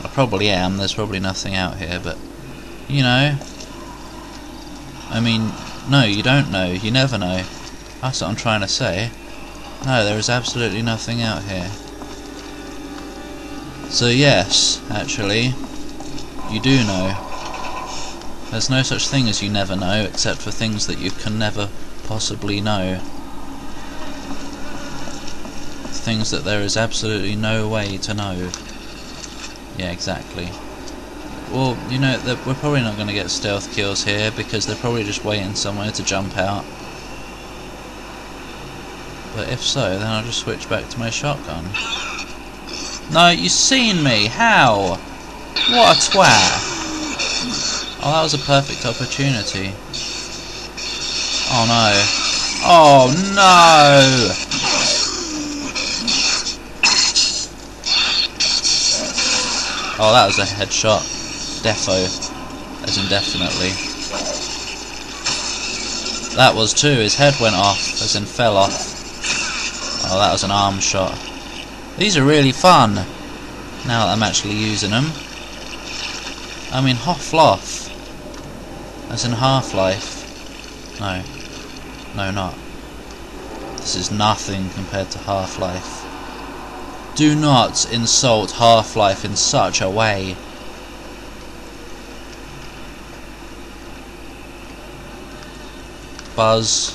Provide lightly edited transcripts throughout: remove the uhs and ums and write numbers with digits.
I probably am, there's probably nothing out here, but, you know, I mean, no, you don't know, you never know. That's what I'm trying to say. No, there is absolutely nothing out here. So yes, actually, you do know. There's no such thing as you never know, except for things that you can never possibly know. Things that there is absolutely no way to know. Yeah, exactly. Well, you know, we're probably not going to get stealth kills here, because they're probably just waiting somewhere to jump out. But if so, then I'll just switch back to my shotgun. No, you seen me! How? What a twat! Oh, that was a perfect opportunity. Oh no. Oh no! Oh, that was a headshot. Defo. As in definitely. That was too. His head went off. As in fell off. Oh, that was an arm shot. These are really fun. Now that I'm actually using them. I mean, Hoffloff. As in Half-Life. No. No, not. This is nothing compared to Half-Life. Do not insult Half-Life in such a way. Buzz.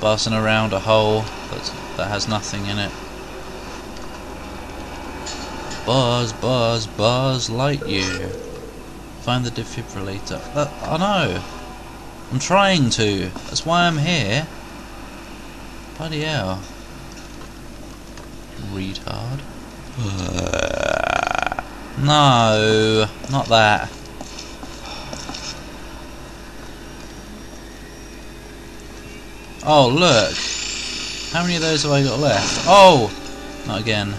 Buzzing around a hole that has nothing in it. Buzz, buzz, buzz, Lightyear. Find the defibrillator. I know. I'm trying to. That's why I'm here. Bloody hell. Retard. No, not that. Oh, look. How many of those have I got left? Oh! Not again.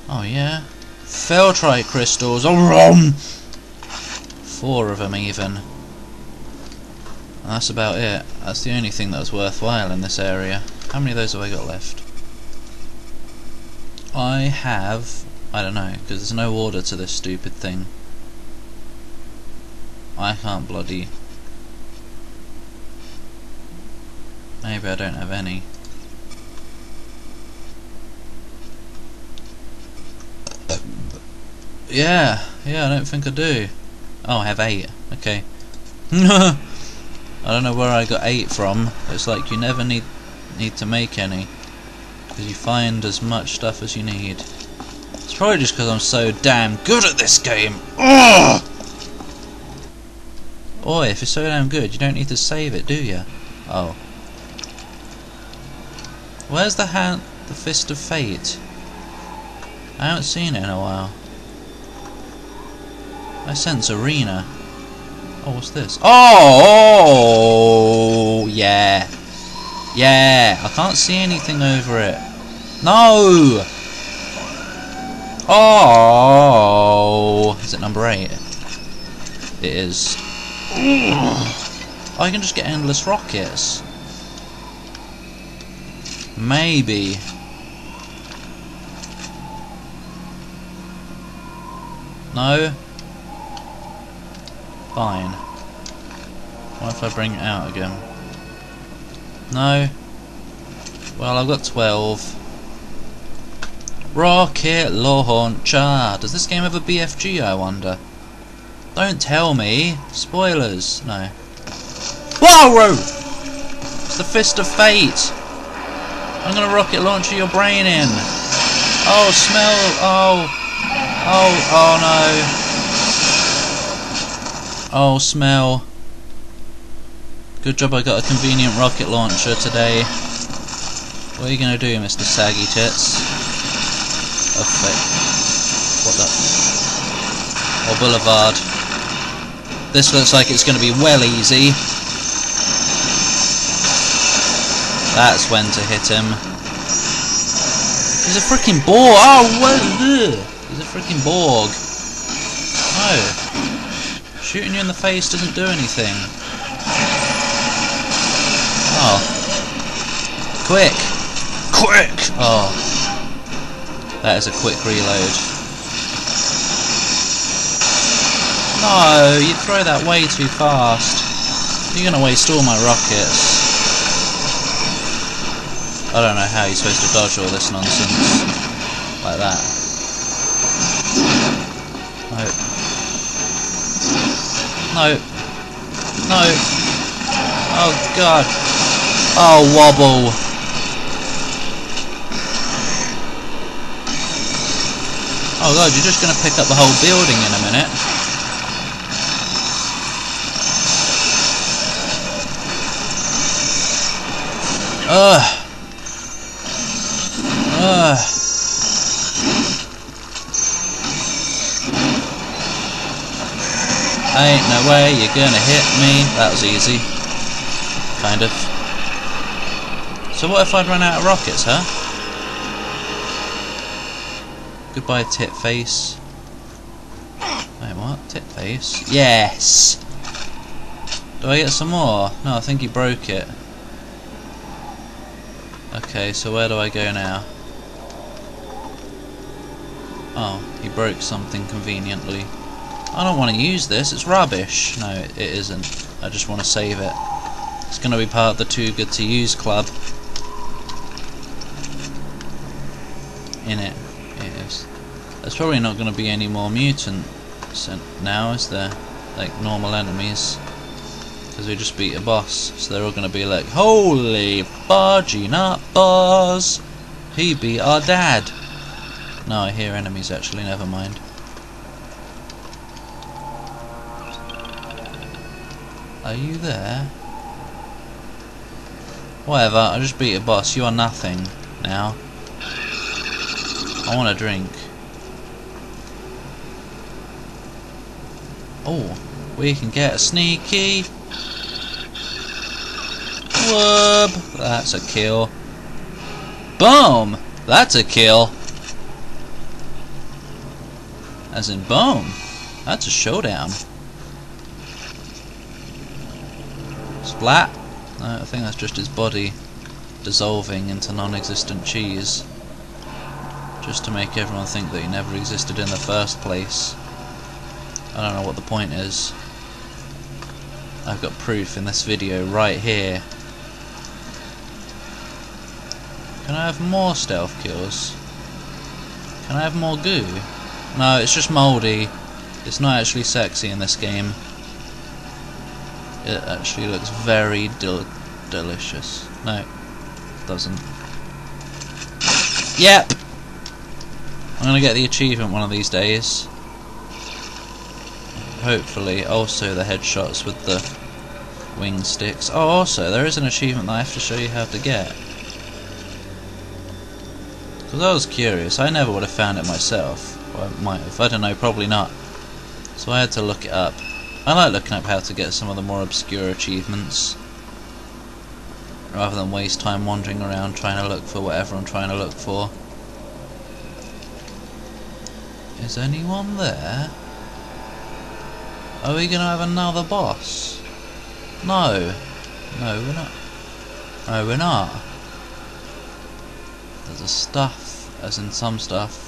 Oh, yeah. Feltrite crystals. Oh, 4 of them, even. And that's about it. That's the only thing that was worthwhile in this area. How many of those have I got left? I have... I don't know, because there's no order to this stupid thing. I can't bloody... Maybe I don't have any. Yeah, I don't think I do. Oh, I have 8. Okay. I don't know where I got 8 from. It's like you never need to make any, because you find as much stuff as you need. It's probably just because I'm so damn good at this game. Ugh! Oi, if you're so damn good, you don't need to save it, do you? Oh. Where's the Fist of Fate? I haven't seen it in a while. I sense arena. Oh, what's this? Oh, yeah. Yeah, I can't see anything over it. No! Oh! Is it number 8? It is. I can just get endless rockets. Maybe. No? Fine. What if I bring it out again? No? Well, I've got 12. Rocket launcher! Does this game have a BFG, I wonder? Don't tell me! Spoilers! No. Whoa! It's the Fist of Fate! I'm gonna rocket launcher your brain in! Oh, smell! Oh! Oh no! Oh, smell! Good job I got a convenient rocket launcher today. What are you gonna do, Mr. Saggy Tits? Oh, fake. What the? Oh, Boulevard. This looks like it's gonna be well easy. That's when to hit him. He's a freaking Borg! Oh, what? He's a freaking Borg. No. Shooting you in the face doesn't do anything. Oh. Quick! quick! Oh, that is a quick reload. No, you throw that way too fast. You're gonna waste all my rockets. I don't know how you're supposed to dodge all this nonsense like that. No. No. No. Oh god. Oh, wobble. Oh god, you're just gonna pick up the whole building in a minute. Ugh. Ain't no way you're gonna hit me. That was easy. Kind of. So what if I'd run out of rockets, huh? Goodbye, tit face. Wait, what? Tit face? Yes! Do I get some more? No, I think he broke it. Okay, so where do I go now? Oh, he broke something conveniently. I don't want to use this, it's rubbish. No, it isn't. I just want to save it. It's going to be part of the Too Good to Use club. In it. It is. There's probably not going to be any more mutants now, is there? Like normal enemies. Because we just beat a boss. So they're all going to be like, holy fudgy nut bars! He beat our dad! No, I hear enemies actually, never mind. Are you there? Whatever, I just beat a boss. You are nothing now. I want a drink. Oh, we can get a sneaky. Whoop! That's a kill. Boom! That's a kill. As in boom. That's a showdown. Splat! No, I think that's just his body dissolving into non-existent cheese. Just to make everyone think that he never existed in the first place. I don't know what the point is. I've got proof in this video right here. Can I have more stealth kills? Can I have more goo? No, it's just mouldy. It's not actually sexy in this game. It actually looks very delicious. No, it doesn't. Yep! I'm gonna get the achievement one of these days. Hopefully. Also the headshots with the wing sticks. Oh, also, there is an achievement that I have to show you how to get. Because I was curious. I never would have found it myself. Or I might have. I don't know, probably not. So I had to look it up. I like looking up how to get some of the more obscure achievements, rather than waste time wandering around trying to look for whatever I'm trying to look for. Is anyone there? Are we going to have another boss? No. No, we're not. No, we're not. There's a stuff, as in some stuff.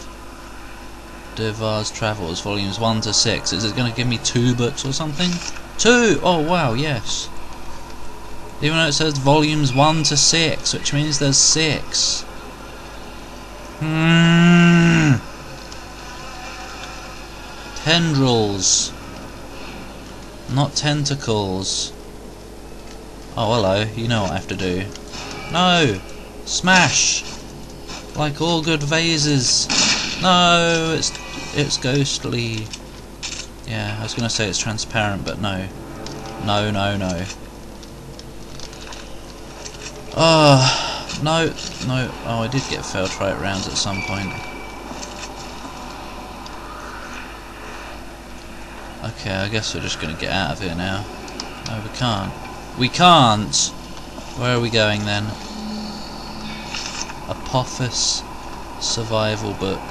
Devar's Travels, volumes 1 to 6. Is it going to give me 2 books or something? 2! Oh wow, yes. Even though it says volumes 1 to 6, which means there's 6. Tendrils. Not tentacles. Oh hello, you know what I have to do. No! Smash! Like all good vases. No, it's ghostly. Yeah, I was gonna say it's transparent, but no. No, no, no. Oh, no, no. Oh, I did get failed right rounds at some point. Okay, I guess we're just gonna get out of here now. No, we can't. We can't! Where are we going then? Apophis survival book.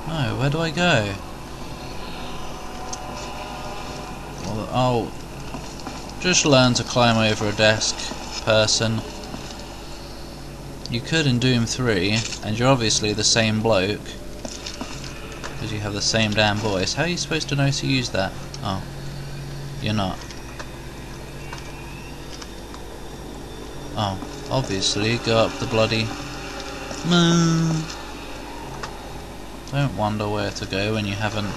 No, where do I go? Well, oh, just learn to climb over a desk, person. You could in Doom 3, and you're obviously the same bloke, because you have the same damn voice. How are you supposed to know to use that? Oh, you're not. Oh, obviously, go up the bloody moon. Don't wonder where to go when you haven't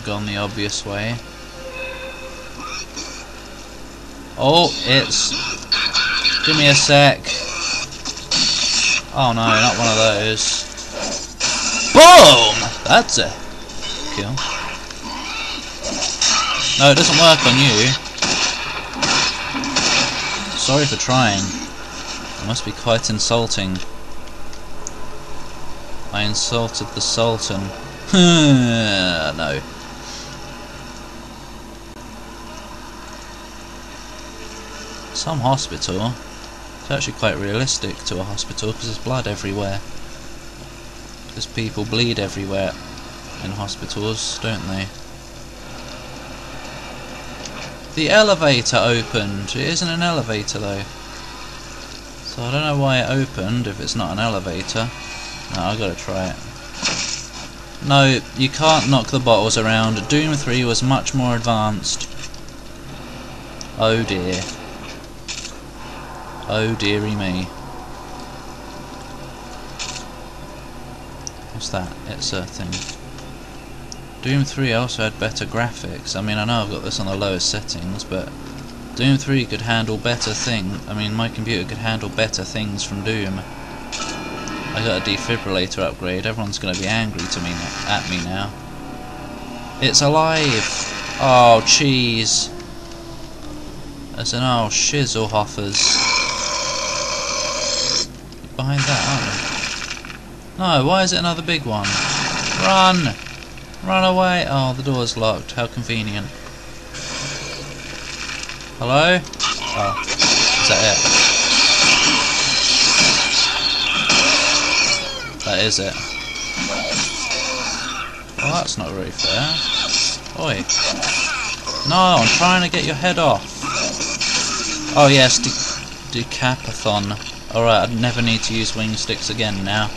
gone the obvious way. Oh, it's... Give me a sec. Oh no, not one of those. Boom! That's a kill. No, it doesn't work on you. Sorry for trying. It must be quite insulting. I insulted the Sultan. No. Some hospital. It's actually quite realistic to a hospital because there's blood everywhere. Because people bleed everywhere in hospitals, don't they? The elevator opened. It isn't an elevator though. So I don't know why it opened if it's not an elevator. No, I gotta try it. No, you can't knock the bottles around. Doom 3 was much more advanced. Oh dear. Oh dearie me. What's that? It's a thing. Doom 3 also had better graphics. I mean, I know I've got this on the lowest settings, but Doom 3 could handle better things. I mean, my computer could handle better things from Doom. I got a defibrillator upgrade. Everyone's going to be angry at me now. It's alive! Oh, cheese! As in, oh, shizzlehoffers. Behind that, aren't they? No, why is it another big one? Run! Run away! Oh, the door's locked. How convenient. Hello? Oh, is that it? That is it. Well, that's not very fair. Oi. No, I'm trying to get your head off. Oh yes, decapathon. Alright, I'd never need to use wing sticks again now,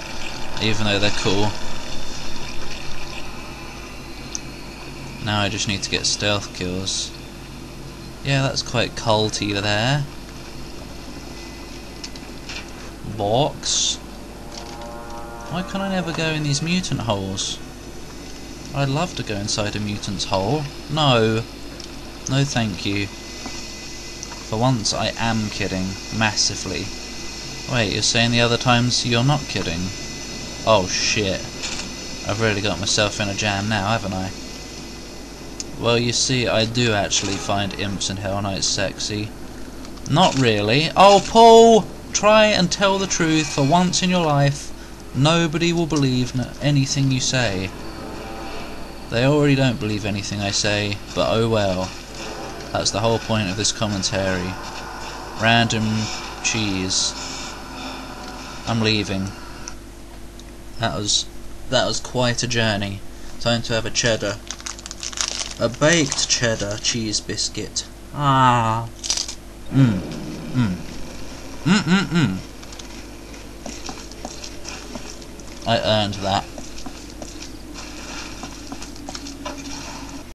even though they're cool. Now I just need to get stealth kills. Yeah, that's quite culty there. Box. Why can I never go in these mutant holes? I'd love to go inside a mutant's hole. No. No thank you. For once I am kidding. Massively. Wait, you're saying the other times you're not kidding? Oh shit. I've really got myself in a jam now, haven't I? Well, you see, I do actually find imps and Hell Knights sexy. Not really. Oh, Paul! Try and tell the truth for once in your life. Nobody will believe anything you say. They already don't believe anything I say, but oh well. That's the whole point of this commentary. Random cheese. I'm leaving. That was quite a journey. Time to have a cheddar. A baked cheddar cheese biscuit. Ah. I earned that.